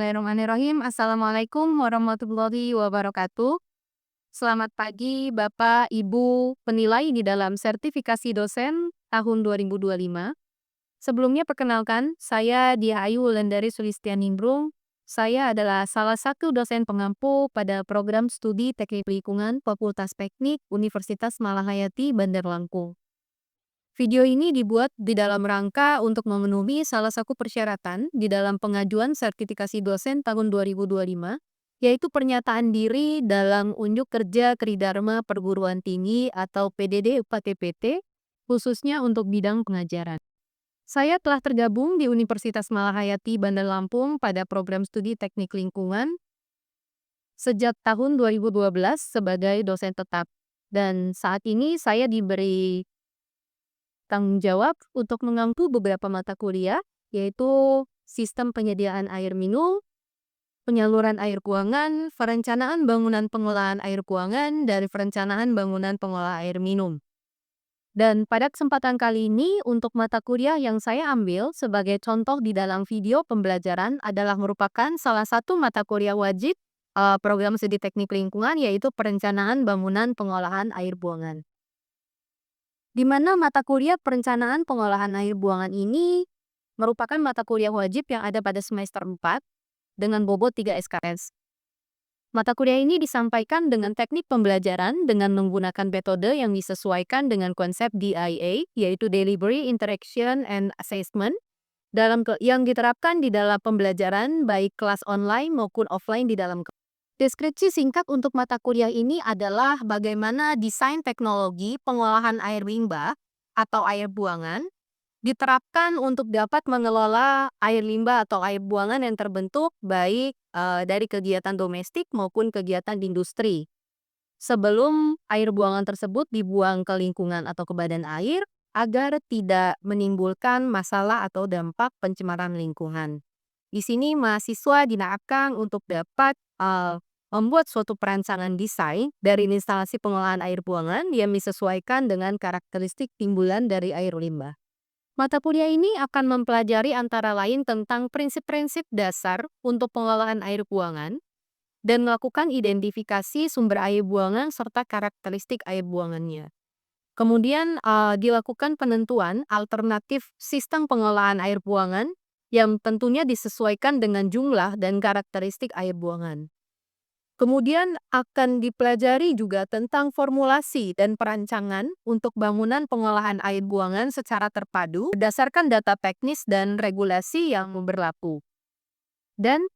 Bismillahirrahmanirrahim. Assalamualaikum warahmatullahi wabarakatuh. Selamat pagi Bapak, Ibu, penilai di dalam sertifikasi dosen tahun 2025. Sebelumnya perkenalkan, saya Diah Ayu Wulandari Sulistianingrum. Saya adalah salah satu dosen pengampu pada program studi Teknik Lingkungan Fakultas Teknik Universitas Malahayati Bandar Lampung. Video ini dibuat di dalam rangka untuk memenuhi salah satu persyaratan di dalam pengajuan sertifikasi dosen tahun 2025, yaitu pernyataan diri dalam unjuk kerja Tridharma Perguruan Tinggi atau PDD UPT-PT, khususnya untuk bidang pengajaran. Saya telah tergabung di Universitas Malahayati Bandar Lampung pada program studi Teknik Lingkungan sejak tahun 2012 sebagai dosen tetap. Dan saat ini saya diberi tanggung jawab untuk mengampu beberapa mata kuliah, yaitu sistem penyediaan air minum, penyaluran air keuangan, perencanaan bangunan pengolahan air keuangan, dan perencanaan bangunan pengolah air minum. Dan pada kesempatan kali ini, untuk mata kuliah yang saya ambil sebagai contoh di dalam video pembelajaran adalah merupakan salah satu mata kuliah wajib program studi teknik lingkungan, yaitu perencanaan bangunan pengolahan air buangan. Di mana mata kuliah perencanaan pengolahan air buangan ini merupakan mata kuliah wajib yang ada pada semester 4 dengan bobot 3 SKS. Mata kuliah ini disampaikan dengan teknik pembelajaran dengan menggunakan metode yang disesuaikan dengan konsep DIA, yaitu Delivery, Interaction, and Assessment, yang diterapkan di dalam pembelajaran baik kelas online maupun offline di dalam kelas. Deskripsi singkat untuk mata kuliah ini adalah bagaimana desain teknologi pengolahan air limbah atau air buangan diterapkan untuk dapat mengelola air limbah atau air buangan yang terbentuk baik dari kegiatan domestik maupun kegiatan industri. Sebelum air buangan tersebut dibuang ke lingkungan atau ke badan air agar tidak menimbulkan masalah atau dampak pencemaran lingkungan. Di sini mahasiswa diharapkan untuk dapat membuat suatu perancangan desain dari instalasi pengolahan air buangan yang disesuaikan dengan karakteristik timbulan dari air limbah. Mata kuliah ini akan mempelajari antara lain tentang prinsip-prinsip dasar untuk pengolahan air buangan dan melakukan identifikasi sumber air buangan serta karakteristik air buangannya. Kemudian dilakukan penentuan alternatif sistem pengolahan air buangan yang tentunya disesuaikan dengan jumlah dan karakteristik air buangan. Kemudian akan dipelajari juga tentang formulasi dan perancangan untuk bangunan pengolahan air buangan secara terpadu berdasarkan data teknis dan regulasi yang berlaku. Dan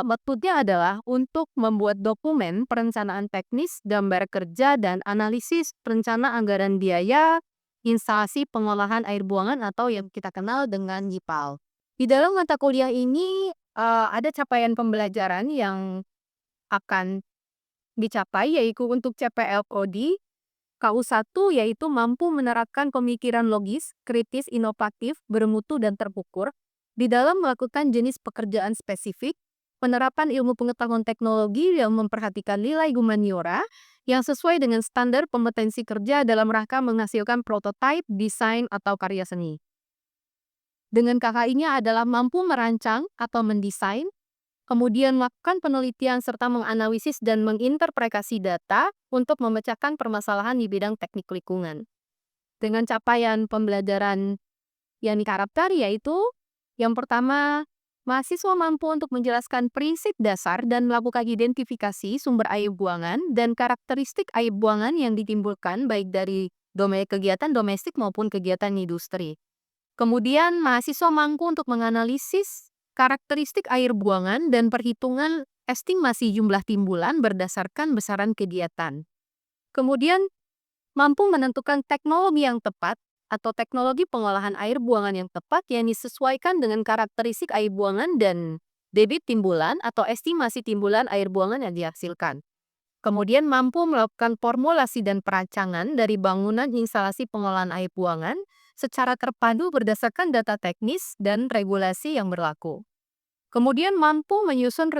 metodenya adalah untuk membuat dokumen perencanaan teknis, gambar kerja, dan analisis rencana anggaran biaya instalasi pengolahan air buangan atau yang kita kenal dengan YIPAL. Di dalam mata kuliah ini ada capaian pembelajaran yang akan dicapai, yaitu untuk CPL-Prodi KU1, yaitu mampu menerapkan pemikiran logis, kritis, inovatif, bermutu, dan terukur di dalam melakukan jenis pekerjaan spesifik, penerapan ilmu pengetahuan teknologi yang memperhatikan nilai humaniora yang sesuai dengan standar kompetensi kerja dalam rangka menghasilkan prototipe, desain, atau karya seni. Dengan KKI-nya adalah mampu merancang atau mendesain, kemudian melakukan penelitian serta menganalisis dan menginterpretasi data untuk memecahkan permasalahan di bidang teknik lingkungan. Dengan capaian pembelajaran yang diharapkan yaitu yang pertama, mahasiswa mampu untuk menjelaskan prinsip dasar dan melakukan identifikasi sumber air buangan dan karakteristik air buangan yang ditimbulkan baik dari kegiatan domestik maupun kegiatan industri. Kemudian mahasiswa mampu untuk menganalisis karakteristik air buangan dan perhitungan estimasi jumlah timbulan berdasarkan besaran kegiatan. Kemudian, mampu menentukan teknologi yang tepat atau teknologi pengolahan air buangan yang tepat yang disesuaikan dengan karakteristik air buangan dan debit timbulan atau estimasi timbulan air buangan yang dihasilkan. Kemudian mampu melakukan formulasi dan perancangan dari bangunan instalasi pengolahan air buangan secara terpadu berdasarkan data teknis dan regulasi yang berlaku. Kemudian mampu menyusun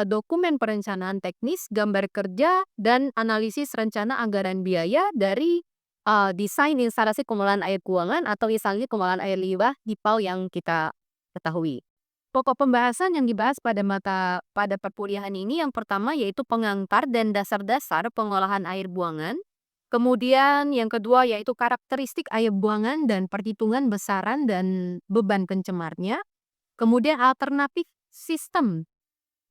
dokumen perencanaan teknis, gambar kerja, dan analisis rencana anggaran biaya dari desain instalasi pengolahan air buangan atau instalasi pengolahan air limbah YIPAL yang kita ketahui. Pokok pembahasan yang dibahas pada perkuliahan ini yang pertama yaitu pengantar dan dasar-dasar pengolahan air buangan. Kemudian yang kedua yaitu karakteristik air buangan dan perhitungan besaran dan beban pencemarnya. Kemudian alternatif sistem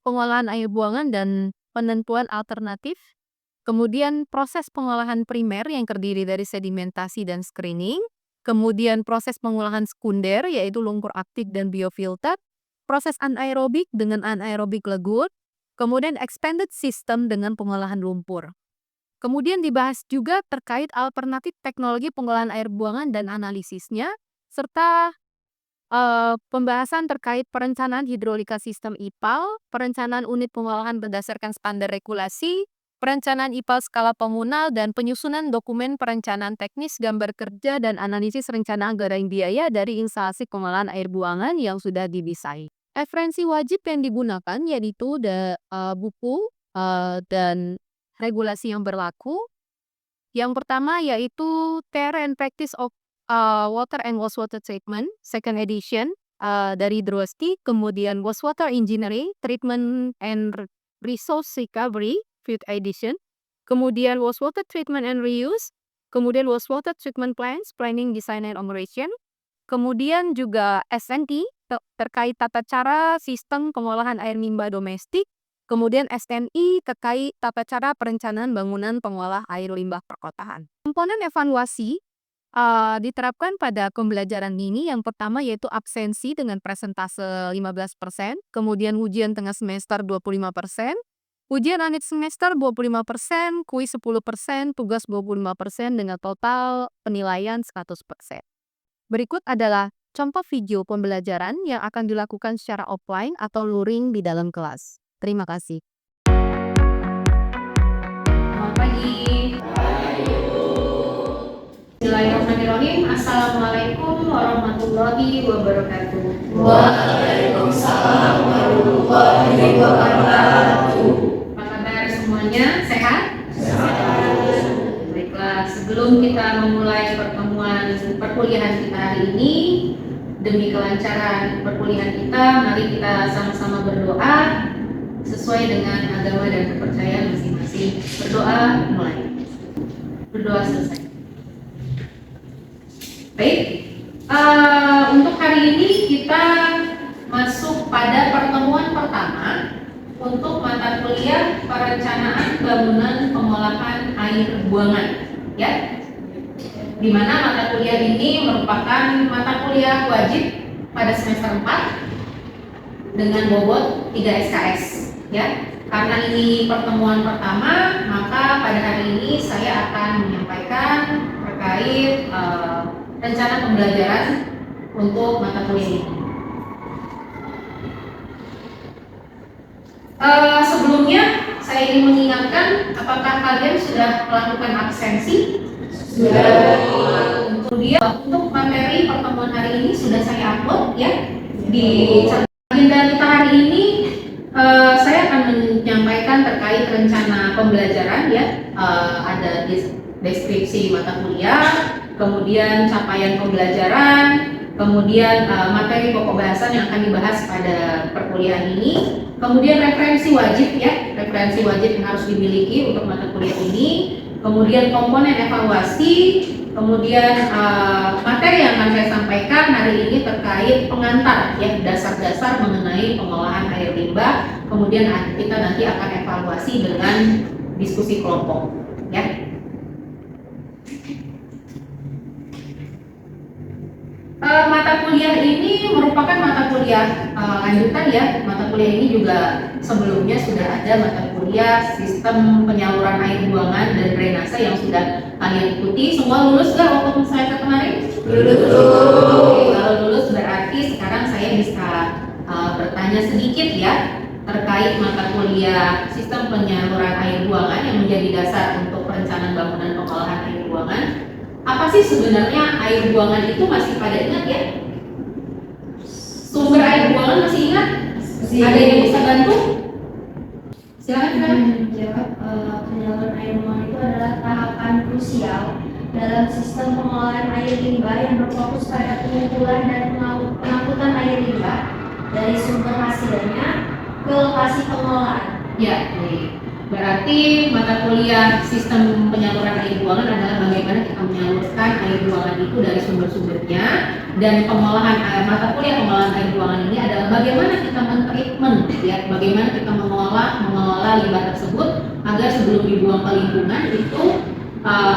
pengolahan air buangan dan penentuan alternatif. Kemudian proses pengolahan primer yang terdiri dari sedimentasi dan screening. Kemudian proses pengolahan sekunder yaitu lumpur aktif dan biofilter. Proses anaerobik dengan anaerobik lagoon. Kemudian expanded system dengan pengolahan lumpur. Kemudian dibahas juga terkait alternatif teknologi pengolahan air buangan dan analisisnya, serta pembahasan terkait perencanaan hidrolika sistem IPAL, perencanaan unit pengolahan berdasarkan standar regulasi, perencanaan IPAL skala komunal, dan penyusunan dokumen perencanaan teknis, gambar kerja, dan analisis rencana anggaran biaya dari instalasi pengolahan air buangan yang sudah didesain. Referensi wajib yang digunakan yaitu buku dan regulasi yang berlaku. Yang pertama yaitu Theory and Practice of Water and Wastewater Treatment, second edition dari Drosti. Kemudian Wastewater Engineering, Treatment and Resource Recovery, fifth edition. Kemudian Wastewater Treatment and Reuse. Kemudian Wastewater Treatment Plans, Planning, Design, and Operation. Kemudian juga SNT terkait tata cara sistem pengolahan air limbah domestik. Kemudian SNI terkait tata cara perencanaan bangunan pengolah air limbah perkotaan. Komponen evaluasi diterapkan pada pembelajaran ini yang pertama yaitu absensi dengan presentase 15%, kemudian ujian tengah semester 25%, ujian akhir semester 25%, kuis 10%, tugas 25% dengan total penilaian 100%. Berikut adalah contoh video pembelajaran yang akan dilakukan secara offline atau luring di dalam kelas. Terima kasih. Selamat pagi. Bismillahirrahmanirrahim. Assalamualaikum warahmatullahi wabarakatuh. Waalaikumsalam warahmatullahi wabarakatuh. Apa kabar semuanya? Sehat? Sehat. Baiklah, sebelum kita memulai pertemuan perkuliahan kita hari ini, demi kelancaran perkuliahan kita, mari kita sama-sama berdoa sesuai dengan agama dan kepercayaan masing-masing. Berdoa mulai. Berdoa selesai. Baik, untuk hari ini kita masuk pada pertemuan pertama untuk mata kuliah perencanaan bangunan pengolahan air buangan, ya. Di mana mata kuliah ini merupakan mata kuliah wajib pada semester 4 dengan bobot 3 SKS, ya. Karena ini pertemuan pertama, maka pada hari ini saya akan menyampaikan terkait rencana pembelajaran untuk mata kuliah ini. Sebelumnya saya ingin mengingatkan, apakah kalian sudah melakukan absensi? Sudah. Kemudian untuk materi pertemuan hari ini sudah saya upload, ya, di agenda kita hari ini. Saya akan menyampaikan terkait rencana pembelajaran, ya. Ada deskripsi mata kuliah, kemudian capaian pembelajaran, kemudian materi pokok bahasan yang akan dibahas pada perkuliahan ini, kemudian referensi wajib, ya, referensi wajib yang harus dimiliki untuk mata kuliah ini, kemudian komponen evaluasi, kemudian materi yang akan saya sampaikan hari ini terkait pengantar, ya, dasar-dasar mengenai pengolahan air limbah, kemudian kita nanti akan evaluasi dengan diskusi kelompok, ya. Mata kuliah ini merupakan mata kuliah lanjutan, ya. Mata kuliah ini juga sebelumnya sudah ada mata kuliah sistem penyaluran air buangan dan drainase yang sudah kalian ikuti. Semua lulus nggak waktu semester kemarin? Lulus. Oke, kalau lulus berarti sekarang saya bisa bertanya sedikit, ya, terkait mata kuliah sistem penyaluran air buangan yang menjadi dasar untuk perencanaan bangunan pengolahan air buangan. Apa sih sebenarnya air buangan itu, masih pada ingat, ya? Sumber air buangan masih ingat? Ada yang bisa bantu? Silakan. Menjawab, penyaluran air buangan itu adalah tahapan krusial dalam sistem pengolahan air limbah yang berfokus pada pengumpulan dan pengangkutan air limbah dari sumber hasilnya ke lokasi pengolahan. Ya, baik. Berarti mata kuliah sistem penyaluran air buangan adalah bagaimana kita menyalurkan air buangan itu dari sumber-sumbernya, dan pengolahan mata kuliah pengolahan air buangan ini adalah bagaimana kita mentreatment, ya, bagaimana kita mengelola limbah tersebut agar sebelum dibuang ke lingkungan itu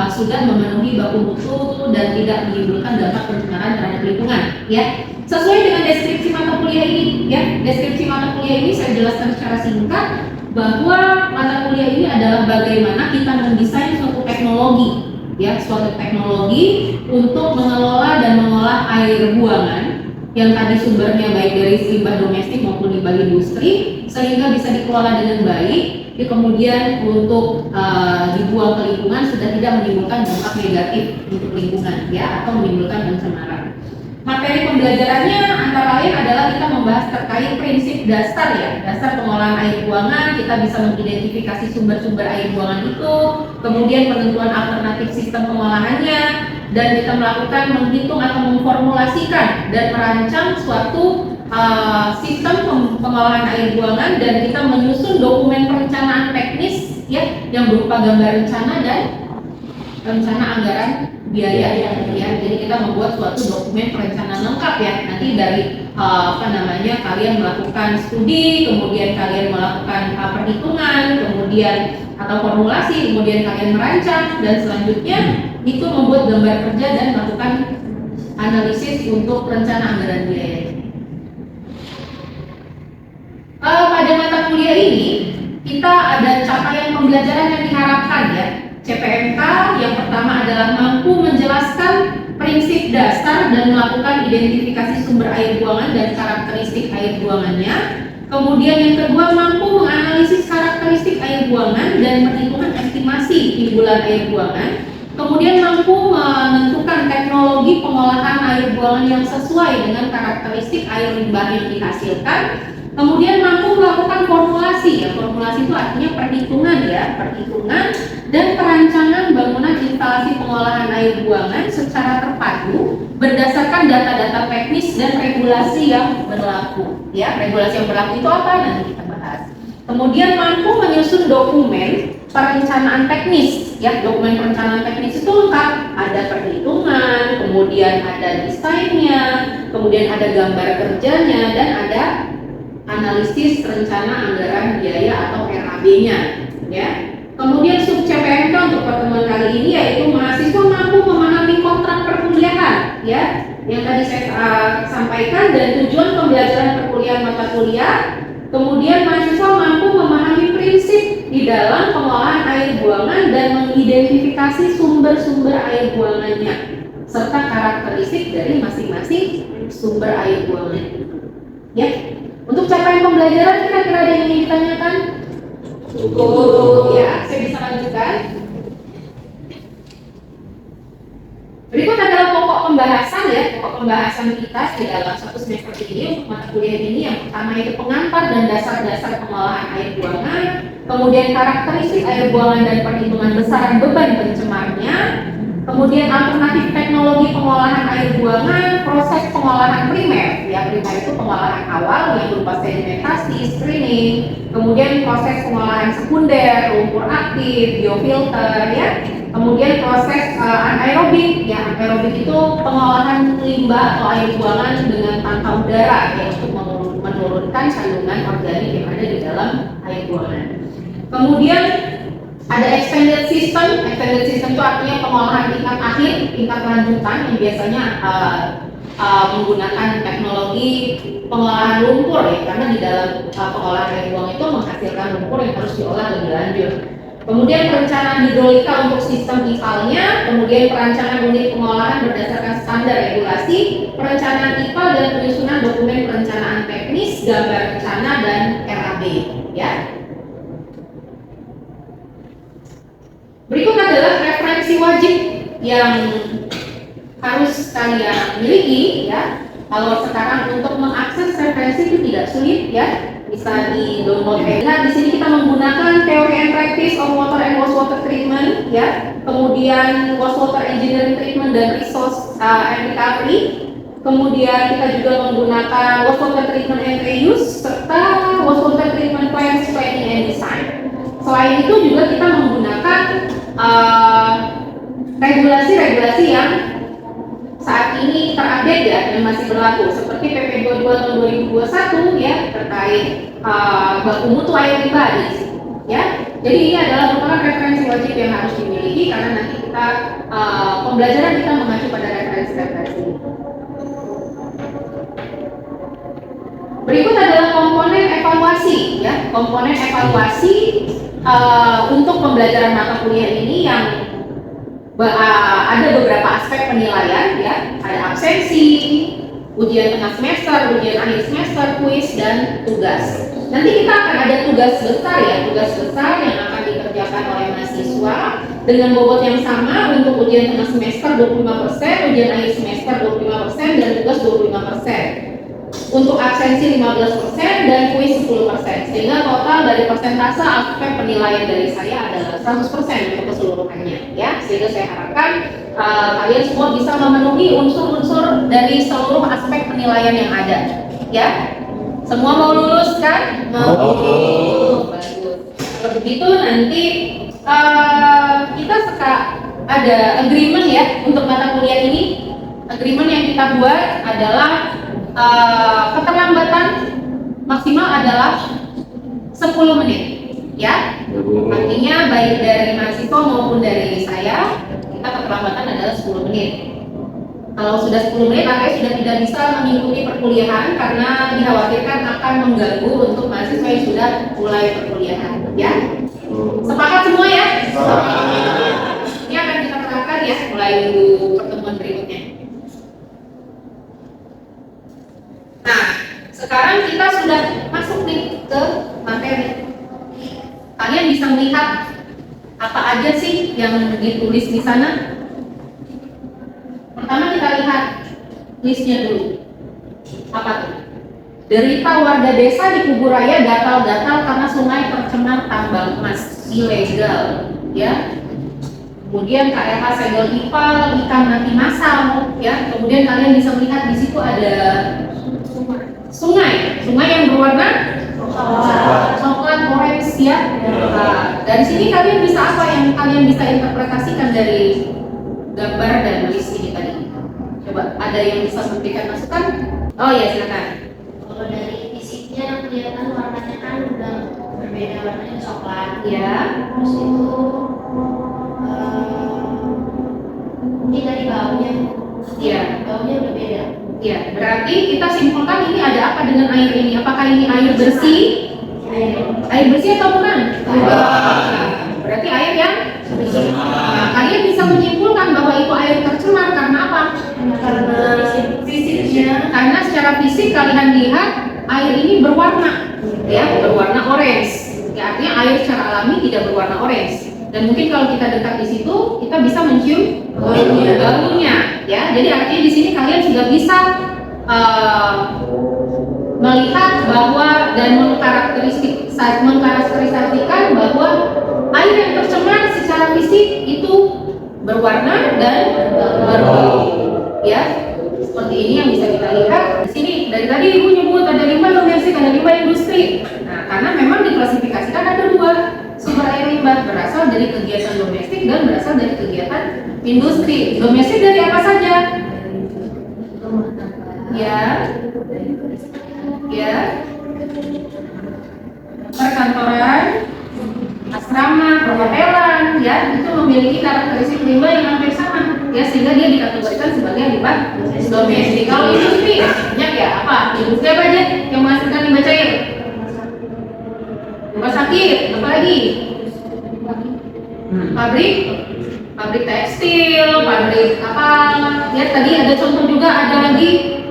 sudah memenuhi baku mutu dan tidak menimbulkan dampak pencemaran terhadap lingkungan, ya. Sesuai dengan deskripsi mata kuliah ini, ya, deskripsi mata kuliah ini saya jelaskan secara singkat bahwa mata kuliah ini adalah bagaimana kita mendesain suatu teknologi, ya, suatu teknologi untuk mengelola dan mengolah air buangan yang tadi sumbernya baik dari limbah domestik maupun limbah industri sehingga bisa dikelola dengan baik, kemudian untuk dibuang ke lingkungan sudah tidak menimbulkan dampak negatif untuk lingkungan, ya, atau menimbulkan pencemaran. Materi pembelajarannya antara lain adalah kita membahas terkait prinsip dasar, ya, dasar pengolahan air buangan. Kita bisa mengidentifikasi sumber-sumber air buangan itu, kemudian penentuan alternatif sistem pengolahannya, dan kita melakukan menghitung atau memformulasikan dan merancang suatu sistem pengolahan air buangan, dan kita menyusun dokumen perencanaan teknis, ya, yang berupa gambar rencana dan rencana anggaran biaya, ya. Jadi kita membuat suatu dokumen perencanaan lengkap, ya. Nanti dari kalian melakukan studi, kemudian kalian melakukan perhitungan, kemudian atau formulasi, kemudian kalian merancang, dan selanjutnya itu membuat gambar kerja dan melakukan analisis untuk rencana anggaran biaya. Pada mata kuliah ini kita ada capaian pembelajaran yang diharapkan, ya. CPMK yang pertama adalah mampu menjelaskan prinsip dasar dan melakukan identifikasi sumber air buangan dan karakteristik air buangannya. Kemudian yang kedua, mampu menganalisis karakteristik air buangan dan perhitungan estimasi timbulan air buangan. Kemudian mampu menentukan teknologi pengolahan air buangan yang sesuai dengan karakteristik air limbah yang dihasilkan. Kemudian mampu melakukan formulasi, ya, formulasi itu artinya perhitungan, ya, perhitungan dan perancangan bangunan instalasi pengolahan air buangan secara terpadu berdasarkan data-data teknis dan regulasi yang berlaku, ya. Regulasi yang berlaku itu apa? Nanti kita bahas. Kemudian mampu menyusun dokumen perencanaan teknis, ya. Dokumen perencanaan teknis itu lengkap, ada perhitungan, kemudian ada desainnya, kemudian ada gambar kerjanya, dan ada analisis rencana anggaran biaya atau RAB-nya, ya. Kemudian sub CPMK untuk pertemuan kali ini yaitu mahasiswa mampu memahami kontrak perkuliahan, ya, yang tadi saya sampaikan, dan tujuan pembelajaran perkuliahan mata kuliah. Kemudian mahasiswa mampu memahami prinsip di dalam pengolahan air buangan dan mengidentifikasi sumber-sumber air buangannya serta karakteristik dari masing-masing sumber air buangan, ya. Untuk capaian pembelajaran kira-kira ada yang ingin ditanyakan? Cukup, ya, saya bisa lanjutkan. Berikut adalah pokok pembahasan, ya, pokok pembahasan kita di dalam satu semester ini untuk mata kuliah ini. Yang pertama itu pengantar dan dasar-dasar pengolahan air buangan, kemudian karakteristik air buangan dan perhitungan besaran beban pencemarnya, kemudian alternatif teknologi pengolahan air buangan, proses pengolahan primer, ya, primer itu pengolahan awal yang berupa sedimentasi, screening, kemudian proses pengolahan sekunder, lumpur aktif, biofilter, ya, kemudian proses anaerobik, ya, anaerobik itu pengolahan limbah atau air buangan dengan tanpa udara, ya, untuk menurunkan kandungan organik yang ada di dalam air buangan. Kemudian ada extended system itu artinya pengolahan tingkat akhir, tingkat lanjutan yang biasanya menggunakan teknologi pengolahan lumpur, ya, karena di dalam pengolahan air buang itu menghasilkan lumpur yang harus diolah lebih lanjut. Kemudian perencanaan hidrolika untuk sistem IPAL-nya, kemudian perancangan unit pengolahan berdasarkan standar regulasi, perencanaan IPAL dan penyusunan dokumen perencanaan teknis, gambar rencana dan RAB, ya. Berikut adalah referensi wajib yang harus kalian miliki, ya. Kalau sekarang untuk mengakses referensi itu tidak sulit, ya, bisa di-download. Nah, di sini kita menggunakan Theory and Practice of Water and Wastewater Treatment, ya. Kemudian Wastewater Engineering Treatment dan Resource and Recovery. kemudian kita juga menggunakan wastewater treatment and reuse, serta wastewater treatment plans planning and design. Selain itu juga kita menggunakan regulasi-regulasi yang saat ini terupdate ya, yang masih berlaku, seperti PP 22 tahun 2021 ya, terkait baku mutu air limbah di situ ya. Jadi ini adalah merupakan referensi wajib yang harus dimiliki, karena nanti kita pembelajaran kita mengacu pada referensi-referensi. Berikut adalah komponen evaluasi ya, komponen evaluasi untuk pembelajaran mata kuliah ini yang ada beberapa aspek penilaian ya, ada absensi, ujian tengah semester, ujian akhir semester, kuis, dan tugas. Nanti kita akan ada tugas besar ya, tugas besar yang akan dikerjakan oleh mahasiswa dengan bobot yang sama untuk ujian tengah semester 25%, ujian akhir semester 25%, dan tugas 25%. Untuk absensi 15% dan kuis 10%, sehingga total dari persentase aspek penilaian dari saya adalah 100% untuk keseluruhannya ya. Sehingga saya harapkan kalian semua bisa memenuhi unsur-unsur dari seluruh aspek penilaian yang ada ya. Semua mau lulus kan? Mau. Bagus. Kalau begitu nanti kita ada agreement ya untuk mata kuliah ini. Agreement yang kita buat adalah keterlambatan maksimal adalah 10 menit ya. Artinya baik dari mahasiswa maupun dari saya, kita keterlambatan adalah 10 menit. Kalau sudah 10 menit, artinya sudah tidak bisa mengikuti perkuliahan karena dikhawatirkan akan mengganggu untuk mahasiswa yang sudah mulai perkuliahan ya. Sepakat semua ya? Ini akan kita terapkan ya mulai pertemuan berikutnya. Nah, sekarang kita sudah masuk nih ke materi. Kalian bisa melihat apa aja sih yang ditulis di sana? Pertama kita lihat listnya dulu. Apa tuh? Derita warga desa di Kuburaya gatal-gatal karena sungai tercemar tambang emas ilegal, ya. Kemudian KLH segel ipal, ikan mati massal, ya. Kemudian kalian bisa melihat di situ ada sungai yang berwarna coklat orange ya. Nah, dari sini kalian bisa apa yang kalian bisa interpretasikan dari gambar dan list ini tadi? Coba ada yang bisa memberikan masukan? Oh ya silakan. Kalau dari fisiknya kelihatan warnanya kan udah berbeda, warnanya coklat. Ya. Terus itu mungkin dari baunya. Iya. Baunya udah beda. Ya, berarti kita simpulkan ini ada apa dengan air ini? Apakah ini air bersih? Air bersih atau bukan? Berarti air yang nah, kalian bisa menyimpulkan bahwa itu air tercemar karena apa? Karena fisiknya. Karena secara fisik kalian lihat air ini berwarna, ya, berwarna orange. Ya, artinya air secara alami tidak berwarna orange. Dan mungkin kalau kita dekat di situ, kita bisa mencium baunya, ya. Jadi artinya di sini kalian sudah bisa melihat bahwa dan mengkarakterisasikan bahwa air yang tercemar secara fisik itu berwarna dan berbau, ya. Seperti ini yang bisa kita lihat di sini. Dari tadi ibu nyebut ada limbah domestik, ada limbah industri. Nah, karena memang diklasifikasikan ada dua sumber air limbah, berasal dari kegiatan domestik dan berasal dari kegiatan industri. Domestik dari apa saja? Ya, perkantoran, asrama, perhotelan, ya, itu memiliki karakteristik limbah yang hampir sama, ya, sehingga dia dikategorikan sebagai limbah domestik. Kalau industri banyak ya, apa? Industri apa aja yang menghasilkan limbah cair? Rumah sakit, apa lagi? Pabrik tekstil, pabrik apa? Ya tadi ada contoh juga, ada lagi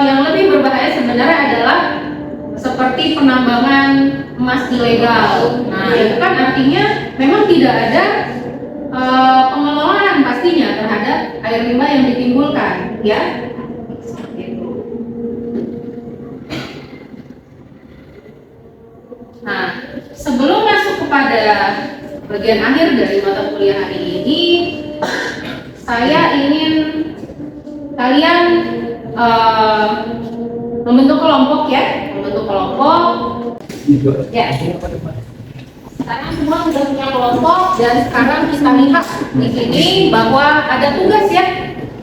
yang lebih berbahaya sebenarnya adalah seperti penambangan emas ilegal. Nah itu kan artinya memang tidak ada pengelolaan pastinya terhadap air limbah yang ditimbulkan, ya. Nah, sebelum masuk kepada bagian akhir dari mata kuliah hari ini, saya ingin kalian membentuk kelompok ya, membentuk kelompok. Ya. Sekarang semua sudah punya kelompok dan sekarang kita lihat di sini bahwa ada tugas ya,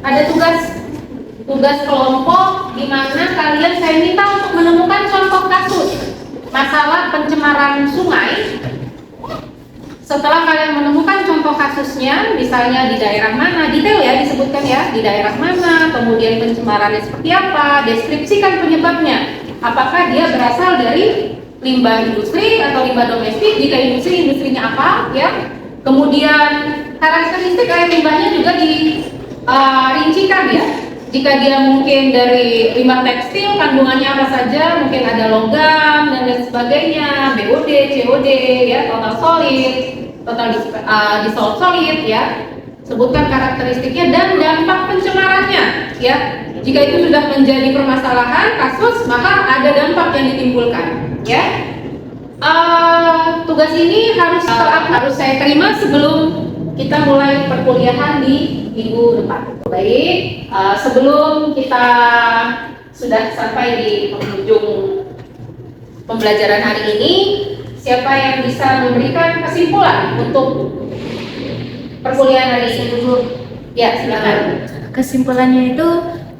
ada tugas kelompok di mana kalian saya minta untuk menemukan contoh kasus masalah pencemaran sungai. Setelah kalian menemukan contoh kasusnya, misalnya di daerah mana, detail ya disebutkan ya, di daerah mana, kemudian pencemarannya seperti apa, deskripsikan penyebabnya. Apakah dia berasal dari limbah industri atau limbah domestik? Jika industri, industrinya apa ya? Kemudian karakteristik air limbahnya juga dirincikan ya. Jika dia mungkin dari limbah tekstil, kandungannya apa saja, mungkin ada logam dan lain sebagainya, BOD, COD, ya, total solid, total dissolved solid, ya. Sebutkan karakteristiknya dan dampak pencemarannya, ya. Jika itu sudah menjadi permasalahan kasus, maka ada dampak yang ditimbulkan, ya. Tugas ini harus saya terima sebelum kita mulai perkuliahan di minggu depan. Baik, sebelum kita sudah sampai di penghujung pembelajaran hari ini, siapa yang bisa memberikan kesimpulan untuk perkuliahan hari ini? Ya, silakan. Kesimpulannya itu,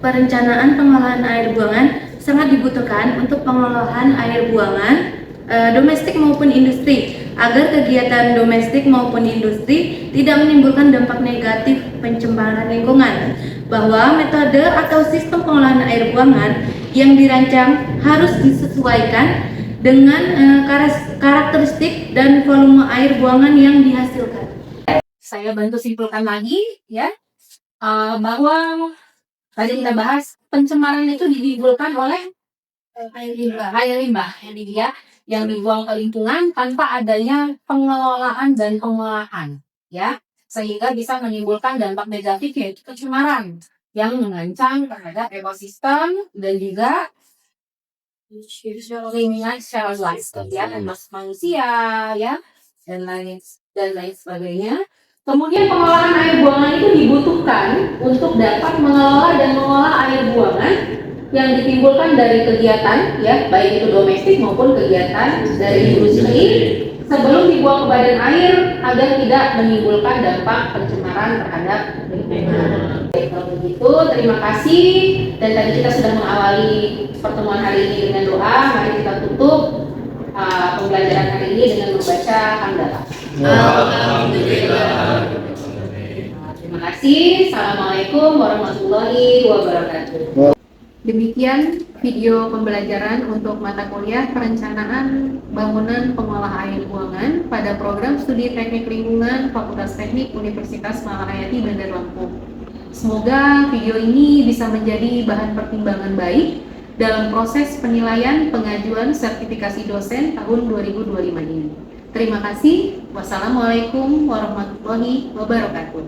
perencanaan pengolahan air buangan sangat dibutuhkan untuk pengelolaan air buangan domestik maupun industri, agar kegiatan domestik maupun industri tidak menimbulkan dampak negatif pencemaran lingkungan. Bahwa metode atau sistem pengolahan air buangan yang dirancang harus disesuaikan dengan karakteristik dan volume air buangan yang dihasilkan. Saya bantu simpulkan lagi ya, bahwa tadi kita bahas pencemaran itu ditimbulkan oleh air limbah yang dibuang ke lingkungan tanpa adanya pengelolaan dan pengolahan, ya, sehingga bisa menimbulkan dampak negatif yaitu pencemaran yang mengancam terhadap ekosistem dan juga lingkungan secara luas, ya, manusia, ya, dan lain sebagainya. Kemudian pengolahan air buangan itu dibutuhkan untuk dapat mengelola dan mengolah air buangan yang ditimbulkan dari kegiatan, ya, baik itu domestik maupun kegiatan dari industri, sebelum dibuang ke badan air agar tidak menimbulkan dampak pencemaran terhadap lingkungan. Kalau begitu, terima kasih. Dan tadi kita sudah mengawali pertemuan hari ini dengan doa. Mari kita tutup pembelajaran hari ini dengan membaca hamdalah. Alhamdulillah. Terima kasih. Assalamualaikum warahmatullahi wabarakatuh. Demikian video pembelajaran untuk mata kuliah perencanaan bangunan pengolah air buangan pada program studi teknik lingkungan Fakultas Teknik Universitas Malahayati Bandar Lampung. Semoga video ini bisa menjadi bahan pertimbangan baik dalam proses penilaian pengajuan sertifikasi dosen tahun 2025 ini. Terima kasih. Wassalamualaikum warahmatullahi wabarakatuh.